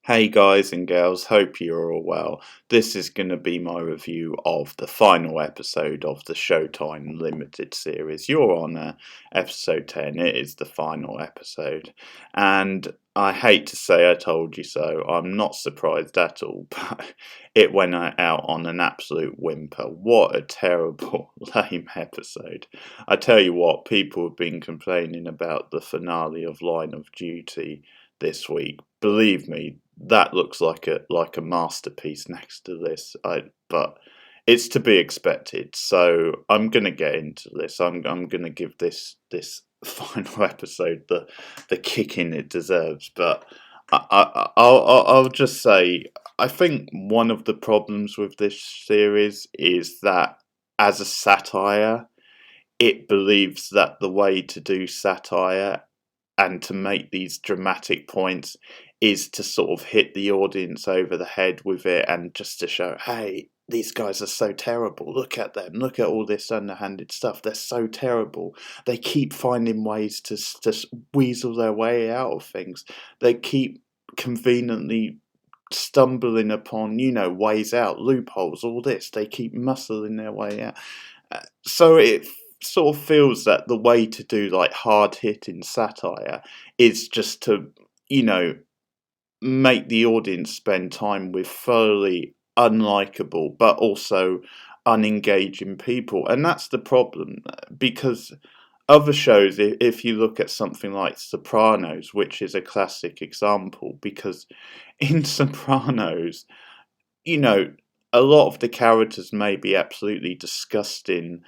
Hey guys and girls, hope you're all well. This is going to be my review of the final episode of the Showtime limited series. You're on episode 10, it is the final episode. And I hate to say I told you so, I'm not surprised at all, but it went out on an absolute whimper. What a terrible, lame episode. I tell you what, people have been complaining about the finale of Line of Duty this week. Believe me, that looks like a masterpiece next to this. But it's to be expected. So I'm gonna get into this. I'm gonna give this final episode the kicking it deserves. But I'll just say I think one of the problems with this series is that as a satire, it believes that the way to do satire and to make these dramatic points is to sort of hit the audience over the head with it and just to show, hey, these guys are so terrible. Look at them. Look at all this underhanded stuff. They're so terrible. They keep finding ways to weasel their way out of things. They keep conveniently stumbling upon, ways out, loopholes, all this. They keep muscling their way out. So it sort of feels that the way to do like hard hitting satire is just to, you know, make the audience spend time with thoroughly unlikable but also unengaging people. And that's the problem because other shows, if you look at something like Sopranos, which is a classic example, because in Sopranos, you know, a lot of the characters may be absolutely disgusting,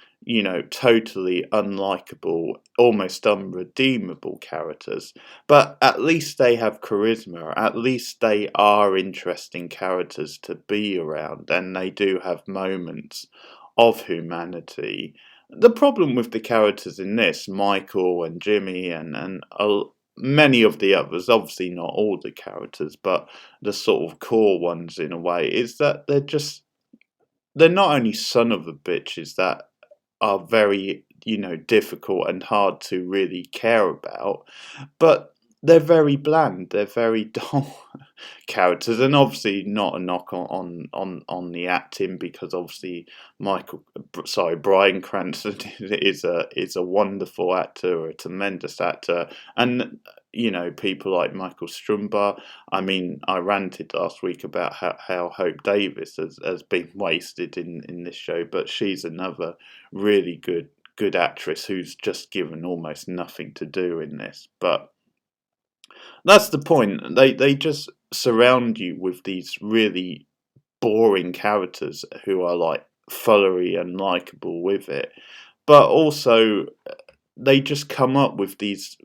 totally unlikable, almost unredeemable characters, but at least they have charisma, at least they are interesting characters to be around, and they do have moments of humanity. The problem with the characters in this, Michael and Jimmy and many of the others, obviously not all the characters, but the sort of core ones in a way, is that they're not only son of a bitches that are very, difficult and hard to really care about, but they're very bland. They're very dull characters, and obviously not a knock on the acting because obviously Bryan Cranston is a wonderful actor, a tremendous actor, and people like Michael Strumba. I mean, I ranted last week about how Hope Davis has been wasted in this show, but she's another really good actress who's just given almost nothing to do in this. But that's the point. They just surround you with these really boring characters who are like thoroughly unlikable with it, but also they just come up with these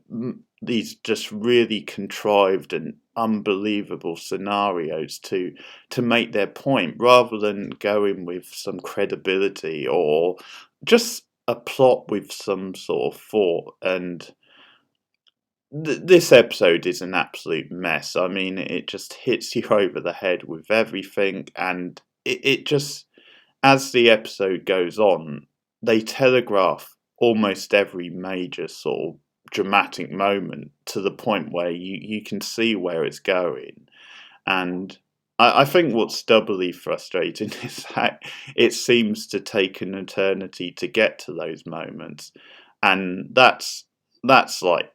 just really contrived and unbelievable scenarios to make their point rather than going with some credibility or just a plot with some sort of thought. And this episode is an absolute mess. I mean, it just hits you over the head with everything, and it just, as the episode goes on, they telegraph almost every major sort of dramatic moment to the point where you can see where it's going. And I think what's doubly frustrating is that it seems to take an eternity to get to those moments. And that's like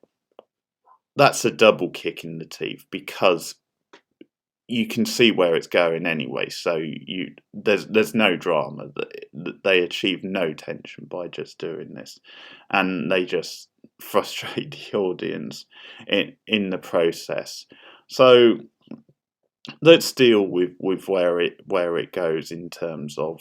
that's a double kick in the teeth because you can see where it's going anyway. So there's no drama. That they achieve no tension by just doing this, and they just frustrate the audience in the process. So let's deal with where it goes in terms of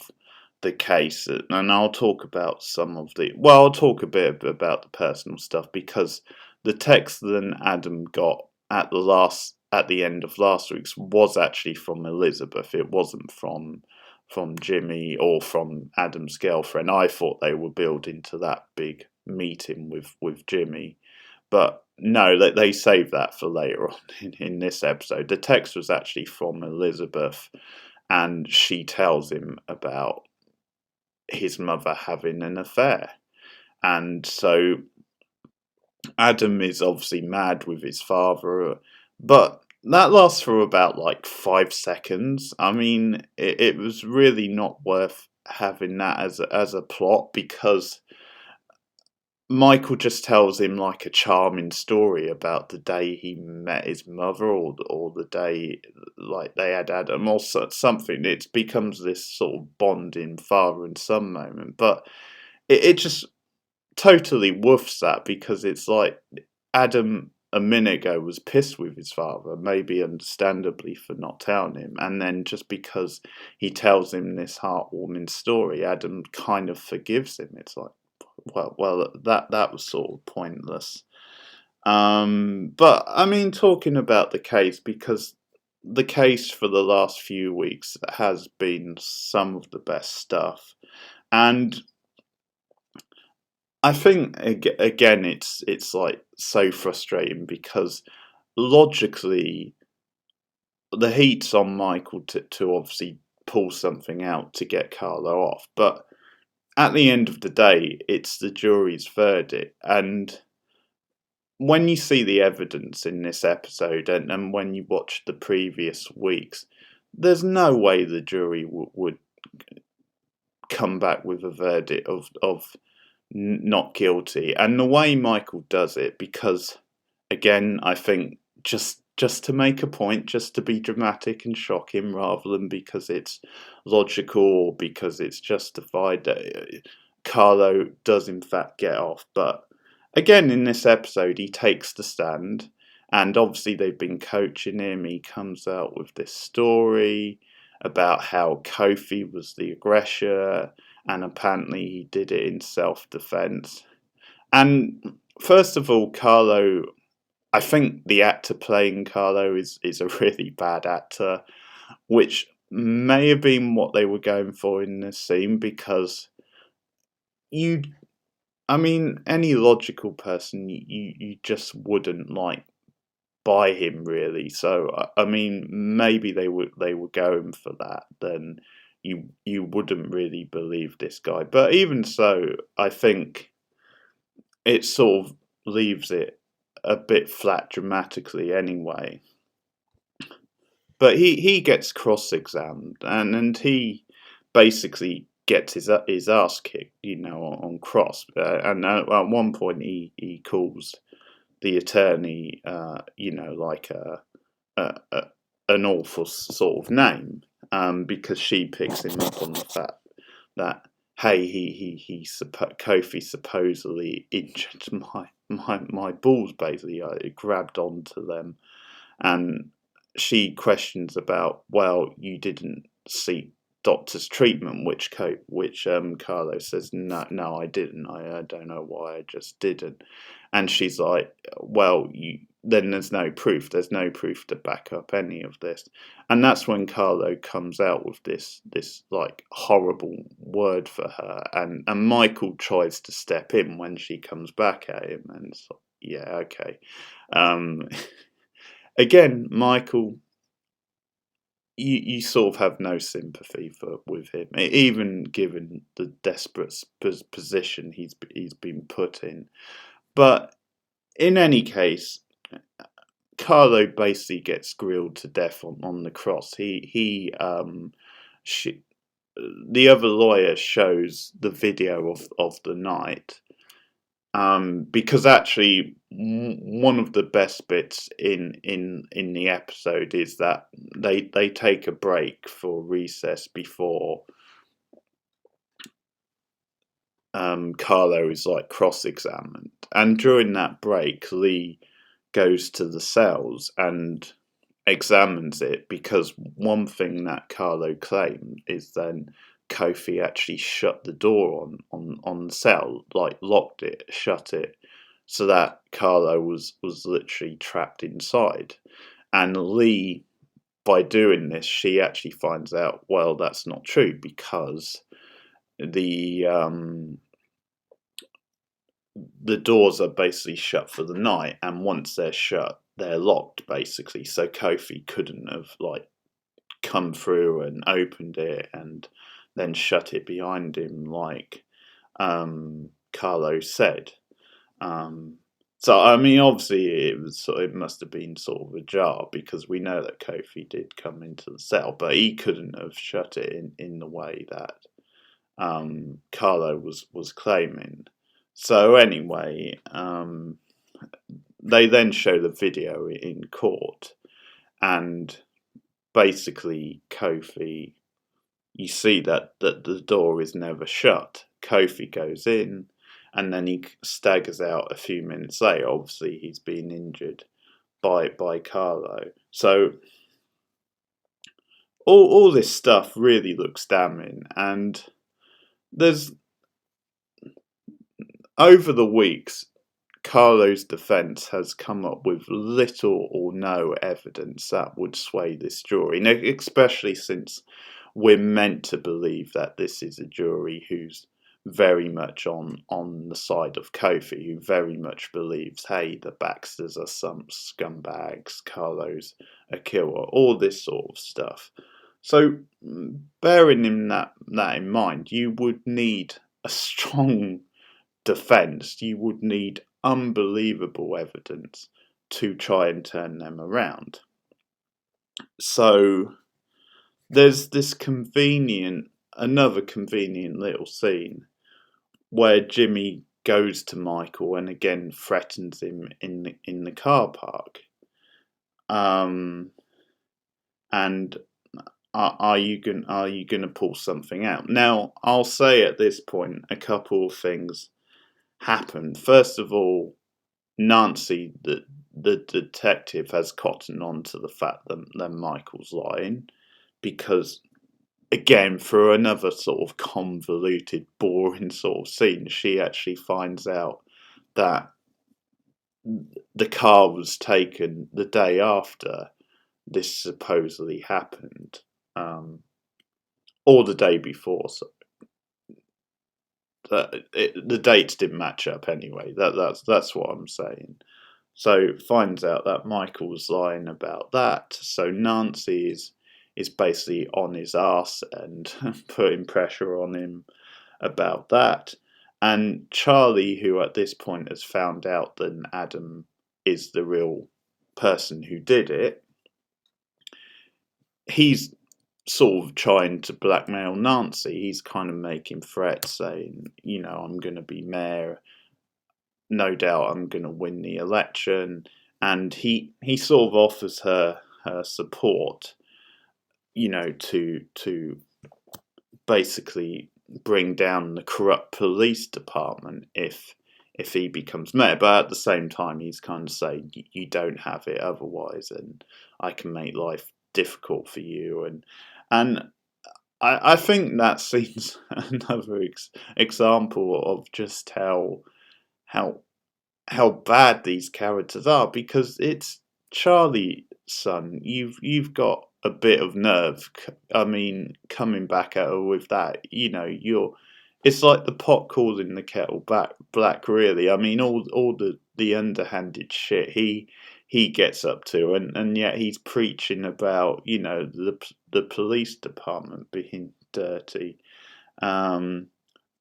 the case, and I'll talk about I'll talk a bit about the personal stuff because the text that Adam got at the end of last week's was actually from Elizabeth. It wasn't from Jimmy or from Adam's girlfriend. I thought they were building to that big meeting with Jimmy, but no, they saved that for later on in this episode. The text was actually from Elizabeth, and she tells him about his mother having an affair. And so Adam is obviously mad with his father, but that lasts for about like 5 seconds. I mean, it was really not worth having that as a plot, because Michael just tells him like a charming story about the day he met his mother, or the day like they had Adam, or something. It becomes this sort of bonding father and son moment, but it just totally woofs that, because it's like Adam a minute ago was pissed with his father, maybe understandably for not telling him, and then just because he tells him this heartwarming story, Adam kind of forgives him. It's like, well, that was sort of pointless. But I mean, talking about the case, because the case for the last few weeks has been some of the best stuff, and I think again it's like so frustrating, because logically the heat's on Michael to obviously pull something out to get Carlo off, but at the end of the day it's the jury's verdict. And when you see the evidence in this episode, and when you watch the previous weeks, there's no way the jury would come back with a verdict of not guilty. And the way Michael does it, because again, I think just to make a point, just to be dramatic and shock him, rather than because it's logical or because it's justified, Carlo does in fact get off. But again, in this episode, he takes the stand, and obviously they've been coaching him. He comes out with this story about how Kofi was the aggressor, and apparently he did it in self-defense. And first of all, Carlo, I think the actor playing Carlo is a really bad actor, which may have been what they were going for in this scene, because you, I mean, any logical person, you just wouldn't like buy him, really. So I mean, maybe they were going for that. Then you wouldn't really believe this guy. But even so, I think it sort of leaves it a bit flat dramatically anyway. But he gets cross-examined, and he basically gets his ass kicked, on cross. And at one point he calls the attorney, like a an awful sort of name, because she picks him up on the fact that, hey, Kofi supposedly injured my balls. Basically, I grabbed onto them, and she questions about, well, you didn't seek doctor's treatment, which Carlo says, no, I didn't. I don't know why, I just didn't. And she's like, well, then there's no proof. There's no proof to back up any of this. And that's when Carlo comes out with this like horrible word for her, and Michael tries to step in when she comes back at him, and it's like, yeah, okay. Um, Again, Michael, you sort of have no sympathy with him, even given the desperate position he's been put in. But in any case, Carlo basically gets grilled to death on the cross. She, the other lawyer shows the video of the night. Because actually, one of the best bits in the episode is that they take a break for recess before Carlo is like cross-examined, and during that break, Lee goes to the cells and examines it, because one thing that Carlo claimed is then Kofi actually shut the door on the cell, like locked it, shut it, so that Carlo was literally trapped inside. And Lee, by doing this, she actually finds out, well, that's not true, because the doors are basically shut for the night, and once they're shut, they're locked basically. So Kofi couldn't have like come through and opened it and then shut it behind him, like Carlo said. So I mean, obviously, it must have been sort of ajar because we know that Kofi did come into the cell, but he couldn't have shut it in the way that Carlo was claiming. So anyway, they then show the video in court, and basically Kofi, you see that the door is never shut. Kofi goes in, and then he staggers out a few minutes later. Obviously, he's been injured by Carlo. So all this stuff really looks damning, and there's over the weeks, Carlo's defence has come up with little or no evidence that would sway this jury, especially since we're meant to believe that this is a jury who's very much on the side of Kofi, who very much believes, hey, the Baxters are some scumbags, Carlo's a killer, all this sort of stuff. So, bearing that in mind, you would need a strong defence. You would need unbelievable evidence to try and turn them around. So there's this another convenient little scene where Jimmy goes to Michael and again threatens him in the car park. And are you gonna pull something out? Now I'll say at this point a couple of things happened. First of all, Nancy, the detective, has cottoned on to the fact that Michael's lying, because, again, for another sort of convoluted, boring sort of scene, she actually finds out that the car was taken the day after this supposedly happened, or the day before. So the dates didn't match up anyway. That's what I'm saying. So finds out that Michael's lying about that. So Nancy is basically on his ass and putting pressure on him about that. And Charlie, who at this point has found out that Adam is the real person who did it, he's sort of trying to blackmail Nancy. He's kind of making threats saying, I'm going to be mayor. No doubt I'm going to win the election. And he sort of offers her support, to basically bring down the corrupt police department if he becomes mayor. But at the same time, he's kind of saying, you don't have it otherwise, and I can make life difficult for you. And I think that seems another example of just how bad these characters are, because it's Charlie, son. You've got a bit of nerve. I mean, coming back at her with that, it's like the pot calling the kettle black. Really, I mean, all the underhanded shit he gets up to, and yet he's preaching about the police department being dirty. But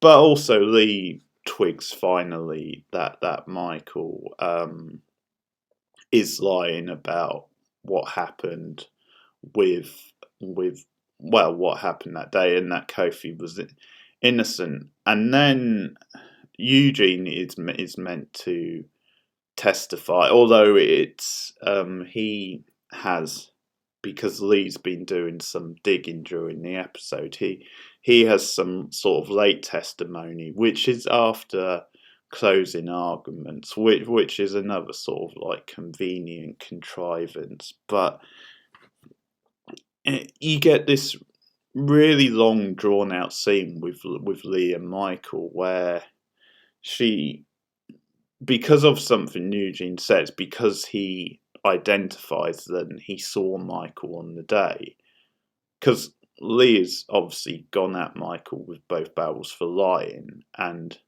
also Lee twigs finally that Michael is lying about what happened with what happened that day, and that Kofi was innocent. And then Eugene is meant to testify, although it's he has, because Lee's been doing some digging during the episode, he has some sort of late testimony, which is after closing arguments, which is another sort of like convenient contrivance. But you get this really long, drawn out scene with Lee and Michael where she, because of something Eugene says, because he identifies that he saw Michael on the day, because Lee has obviously gone at Michael with both barrels for lying, and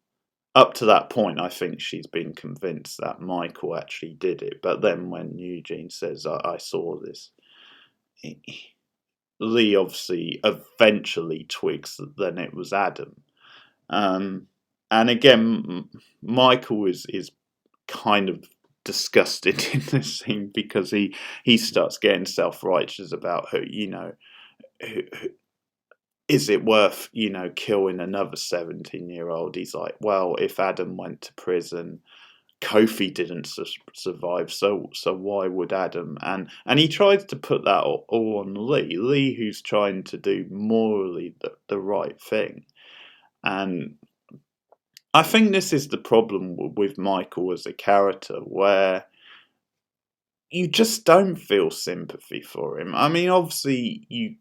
up to that point I think she's been convinced that Michael actually did it. But then when Eugene says, I saw this, Lee obviously eventually twigs that then it was Adam. And again, Michael is kind of disgusted in this scene because he starts getting self-righteous about who is it worth, killing another 17-year-old? He's like, well, if Adam went to prison, Kofi didn't survive, so why would Adam? And he tries to put that all on Lee, who's trying to do morally the right thing. And I think this is the problem with Michael as a character, where you just don't feel sympathy for him. I mean, obviously, you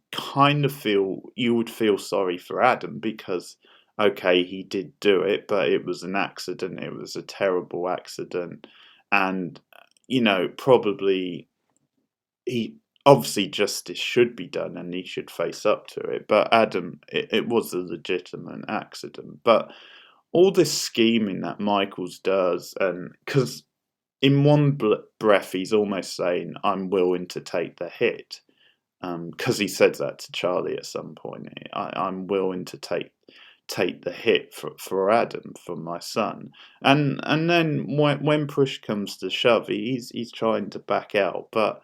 would feel sorry for Adam because, okay, he did do it, but it was an accident. It was a terrible accident, and probably he obviously justice should be done, and he should face up to it. But Adam, it was a legitimate accident. But all this scheming that Michaels does, and because in one breath, he's almost saying, "I'm willing to take the hit," because he said that to Charlie at some point. I'm willing to take the hit for Adam, for my son. And then when push comes to shove, he's trying to back out. But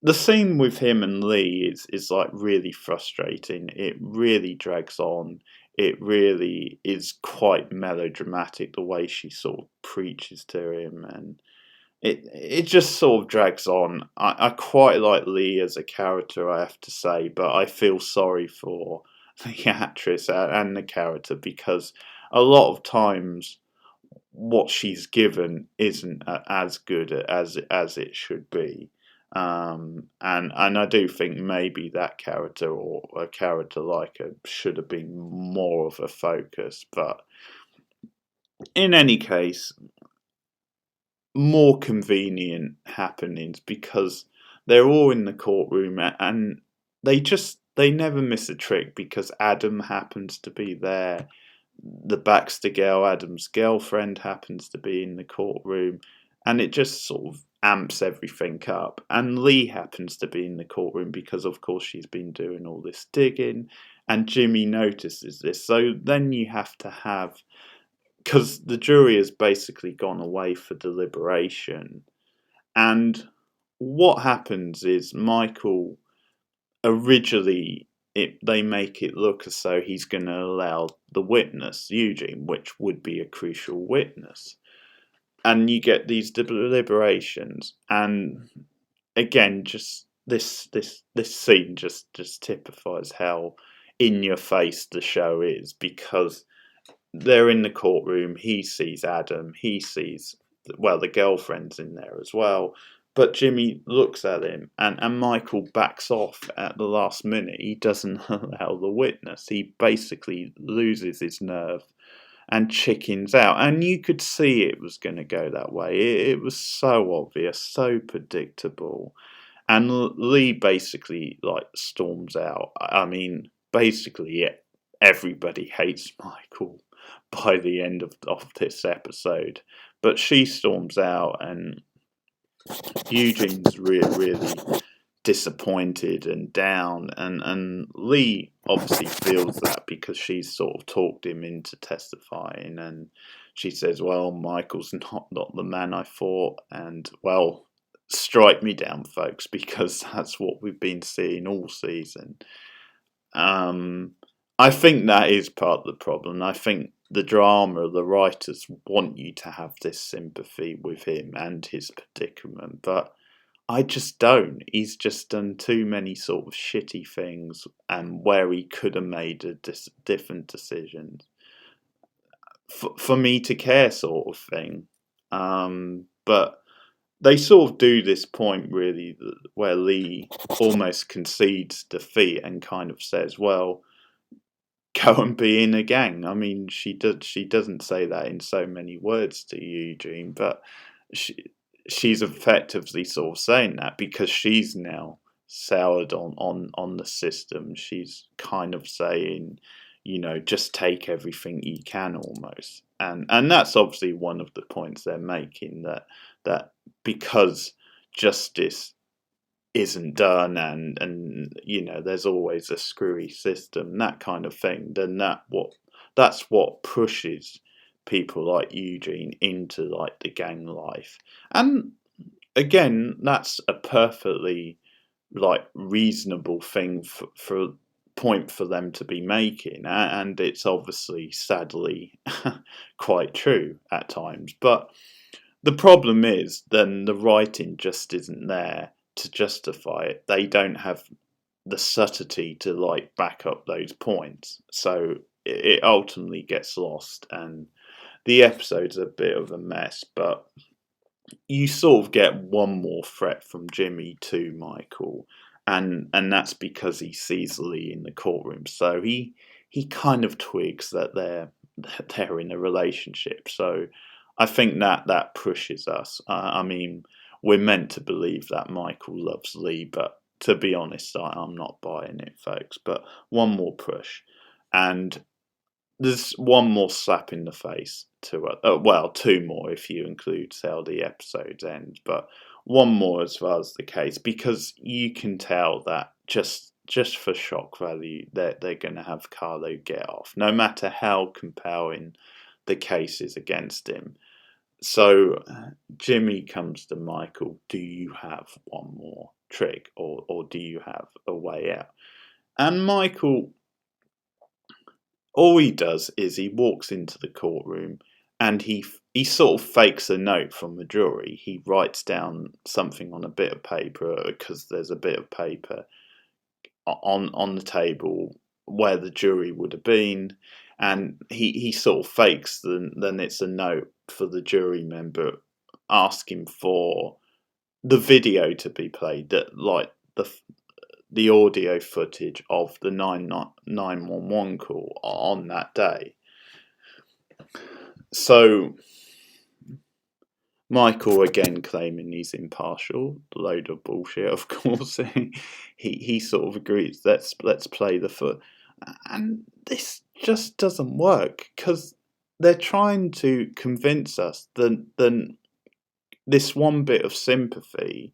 the scene with him and Lee is like really frustrating. It really drags on. It really is quite melodramatic the way she sort of preaches to him, and it just sort of drags on. I quite like Lee as a character, I have to say, but I feel sorry for the actress and the character because a lot of times what she's given isn't as good as it should be. And I do think maybe that character or a character like her should have been more of a focus. But in any case, more convenient happenings because they're all in the courtroom and they never miss a trick because Adam happens to be there. The Baxter girl, Adam's girlfriend, happens to be in the courtroom, and it just sort of amps everything up. And Lee happens to be in the courtroom because, of course, she's been doing all this digging, and Jimmy notices this. So then you have to have, because the jury has basically gone away for deliberation, and what happens is Michael originally they make it look as though he's going to allow the witness Eugene, which would be a crucial witness, and you get these deliberations, and again, just this scene just typifies how in your face the show is because they're in the courtroom. He sees Adam. He sees, well, the girlfriend's in there as well. But Jimmy looks at him, and Michael backs off at the last minute. He doesn't allow the witness. He basically loses his nerve and chickens out. And you could see it was going to go that way. It was so obvious, so predictable. And Lee basically like storms out. I mean, basically, everybody hates Michael by the end of this episode. But she storms out, and Eugene's really disappointed and down, and Lee obviously feels that because she's sort of talked him into testifying, and she says, well, Michael's not the man I thought, and well, strike me down, folks, because that's what we've been seeing all season. I think that is part of the problem. I think the drama, the writers want you to have this sympathy with him and his predicament, but I just don't. He's just done too many sort of shitty things, and where he could have made a different decisions for me to care, sort of thing. But they sort of do this point really where Lee almost concedes defeat and kind of says, "Well, go and be in a gang." I mean, she doesn't say that in so many words to Eugene, but she's effectively sort of saying that because she's now soured on the system. She's kind of saying, just take everything you can almost. And that's obviously one of the points they're making, that because justice isn't done and there's always a screwy system, that kind of thing, then that's what pushes people like Eugene into like the gang life. And again, that's a perfectly like reasonable thing for point for them to be making, and it's obviously sadly quite true at times. But the problem is then the writing just isn't there to justify it. They don't have the subtlety to like back up those points, so it ultimately gets lost, and the episode's a bit of a mess. But you sort of get one more threat from Jimmy to Michael, and that's because he sees Lee in the courtroom. So he kind of twigs that they're in a relationship. So I think that pushes us. I mean, we're meant to believe that Michael loves Lee, but to be honest, I'm not buying it, folks. But one more push, and there's one more slap in the face to well, two more if you include how the episodes end, but one more as far as the case, because you can tell that just for shock value, they're going to have Carlo get off, no matter how compelling the case is against him. So Jimmy comes to Michael, do you have one more trick, or do you have a way out? And Michael, all he does is he walks into the courtroom and he sort of fakes a note from the jury. He writes down something on a bit of paper, because there's a bit of paper on the table where the jury would have been, and he sort of fakes then it's a note for the jury member asking for the video to be played, that like the audio footage of the 911 call on that day. So Michael, again claiming he's impartial, load of bullshit, of course. he sort of agrees, let's play the foot, and this just doesn't work, because they're trying to convince us that this one bit of sympathy,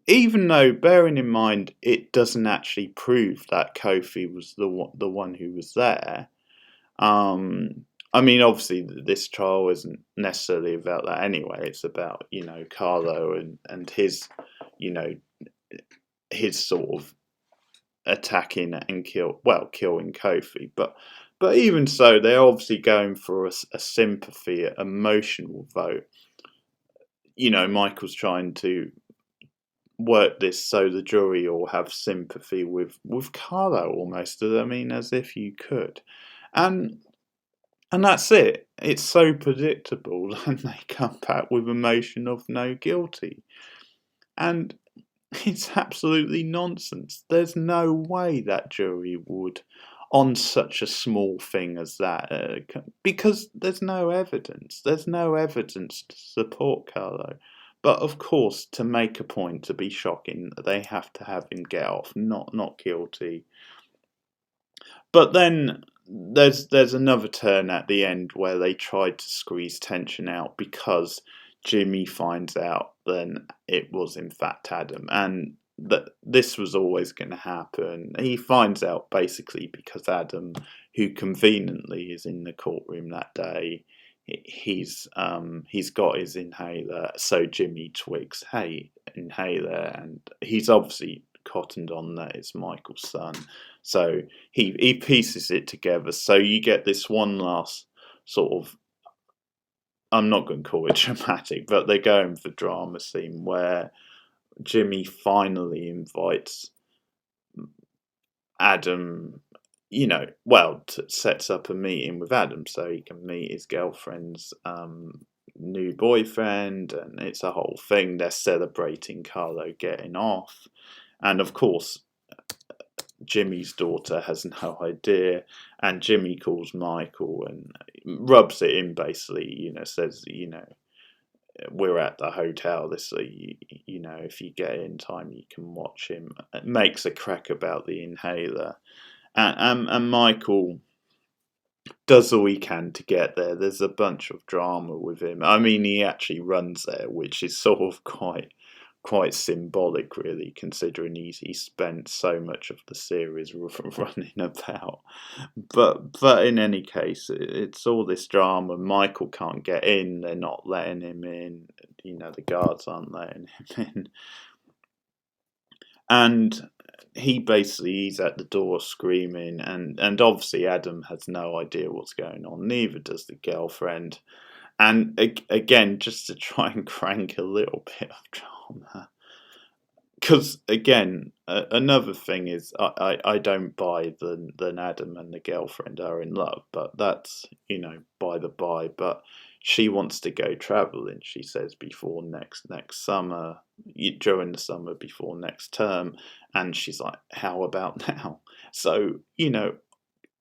even though, bearing in mind, it doesn't actually prove that Kofi was the one who was there. I mean, obviously, this trial isn't necessarily about that anyway. It's about, Carlo and his, his sort of attacking and killing Kofi. But even so, they're obviously going for a sympathy, emotional vote. Michael's trying to work this so the jury all have sympathy with Carlo, almost. I mean, as if you could. And that's it. It's so predictable, and they come back with a motion of no guilty. And it's absolutely nonsense. There's no way that jury would, on such a small thing as that, because there's no evidence. There's no evidence to support Carlo. But of course, to make a point, to be shocking, they have to have him get off, not guilty. But then there's another turn at the end where they tried to squeeze tension out, because Jimmy finds out then it was in fact Adam, and that this was always going to happen. He finds out basically because Adam, who conveniently is in the courtroom that day, he's got his inhaler, so Jimmy twigs, hey, inhaler, and he's obviously cottoned on that it's Michael's son. So he pieces it together. So you get this one last sort of, I'm not going to call it dramatic, but they're going for drama scene where Jimmy finally invites Adam, sets up a meeting with Adam so he can meet his girlfriend's new boyfriend, and it's a whole thing. They're celebrating Carlo getting off, and of course Jimmy's daughter has no idea, and Jimmy calls Michael and rubs it in, basically, says, we're at the hotel, this, if you get in time, you can watch him. It makes a crack about the inhaler, and Michael does all he can to get there. There's a bunch of drama with him. I mean, he actually runs there, which is sort of quite quite symbolic, really, considering he spent so much of the series running about. But in any case, it's all this drama. Michael can't get in; they're not letting him in. The guards aren't letting him in, and he's at the door screaming, and obviously Adam has no idea what's going on. Neither does the girlfriend. And again, just to try and crank a little bit of drama, because again, another thing is I don't buy that Adam and the girlfriend are in love, but that's by the by. But she wants to go travelling. She says before next summer, during the summer before next term, and she's like, "How about now?" So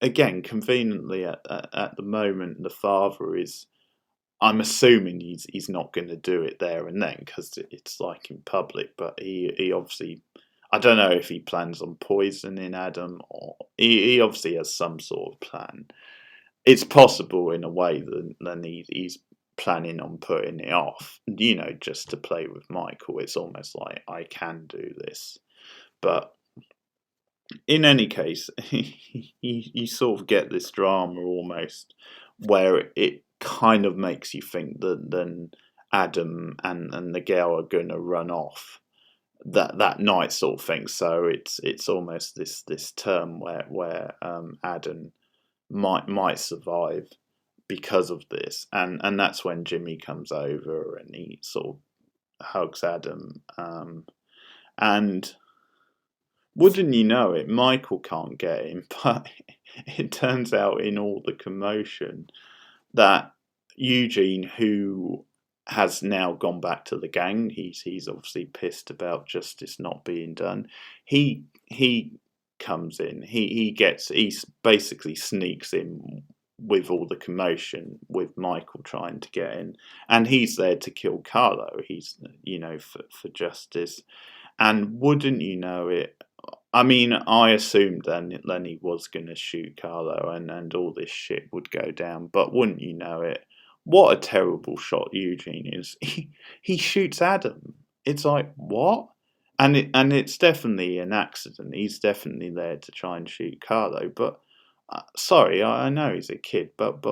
again, conveniently at the moment, the father is. I'm assuming he's not going to do it there and then because it's like in public. But he obviously, I don't know if he plans on poisoning Adam or he obviously has some sort of plan. It's possible in a way that then he's planning on putting it off. Just to play with Michael. It's almost like I can do this, but in any case, you sort of get this drama almost where it kind of makes you think that then Adam and the girl are going to run off that night, sort of thing. So it's almost this term where Adam might survive because of this, and that's when Jimmy comes over and he sort of hugs Adam, and wouldn't you know it, Michael can't get him, but it turns out in all the commotion that Eugene, who has now gone back to the gang, he's obviously pissed about justice not being done. He comes in. He basically sneaks in with all the commotion, with Michael trying to get in, and he's there to kill Carlo. He's for justice, and wouldn't you know it, I mean, I assumed then he was going to shoot Carlo and all this shit would go down. But wouldn't you know it, what a terrible shot Eugene is. He shoots Adam. It's like, what? And it's definitely an accident. He's definitely there to try and shoot Carlo. But sorry, I know he's a kid, but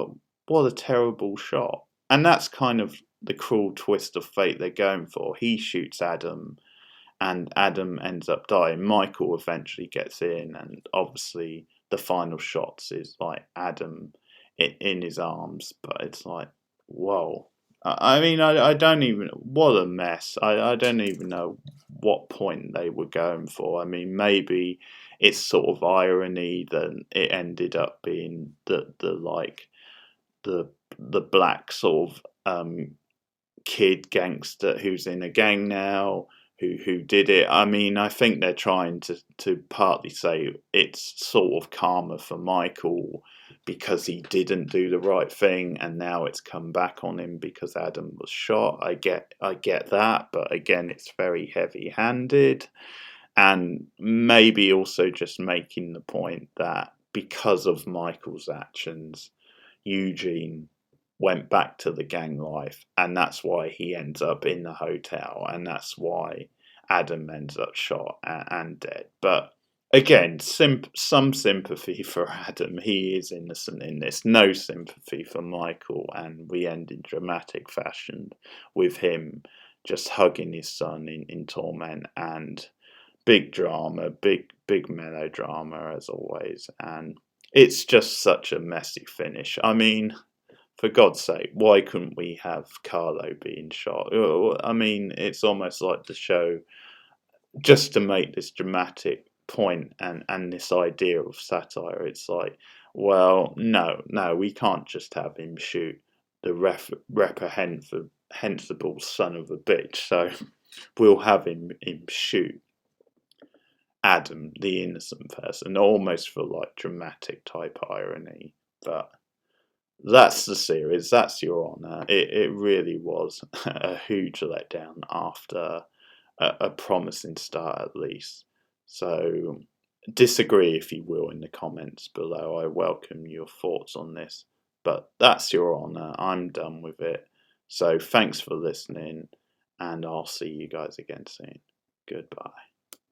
what a terrible shot. And that's kind of the cruel twist of fate they're going for. He shoots Adam and Adam ends up dying. Michael eventually gets in, and obviously the final shots is like Adam in his arms, but it's like, whoa. I mean, I don't even. What a mess. I don't even know what point they were going for. I mean, maybe it's sort of irony that it ended up being the the black sort of kid gangster who's in a gang now who did it. I mean, I think they're trying to partly say it's sort of karma for Michael because he didn't do the right thing and now it's come back on him because Adam was shot. I get that, but again, it's very heavy-handed, and maybe also just making the point that because of Michael's actions, Eugene went back to the gang life, and that's why he ends up in the hotel, and that's why Adam ends up shot and dead. But again, some sympathy for Adam. He is innocent in this. No sympathy for Michael, and we end in dramatic fashion with him just hugging his son in torment, and big drama, big melodrama as always, and it's just such a messy finish. I mean, for God's sake, why couldn't we have Carlo being shot? I mean, it's almost like the show, just to make this dramatic point and this idea of satire, it's like, well, no, we can't just have him shoot the reprehensible son of a bitch, so we'll have him shoot Adam, the innocent person, almost for like dramatic type irony. But that's the series. That's Your Honour. It really was a huge letdown after a promising start, at least. So disagree if you will in the comments below. I welcome your thoughts on this. But that's Your Honour. I'm done with it. So thanks for listening, and I'll see you guys again soon. Goodbye.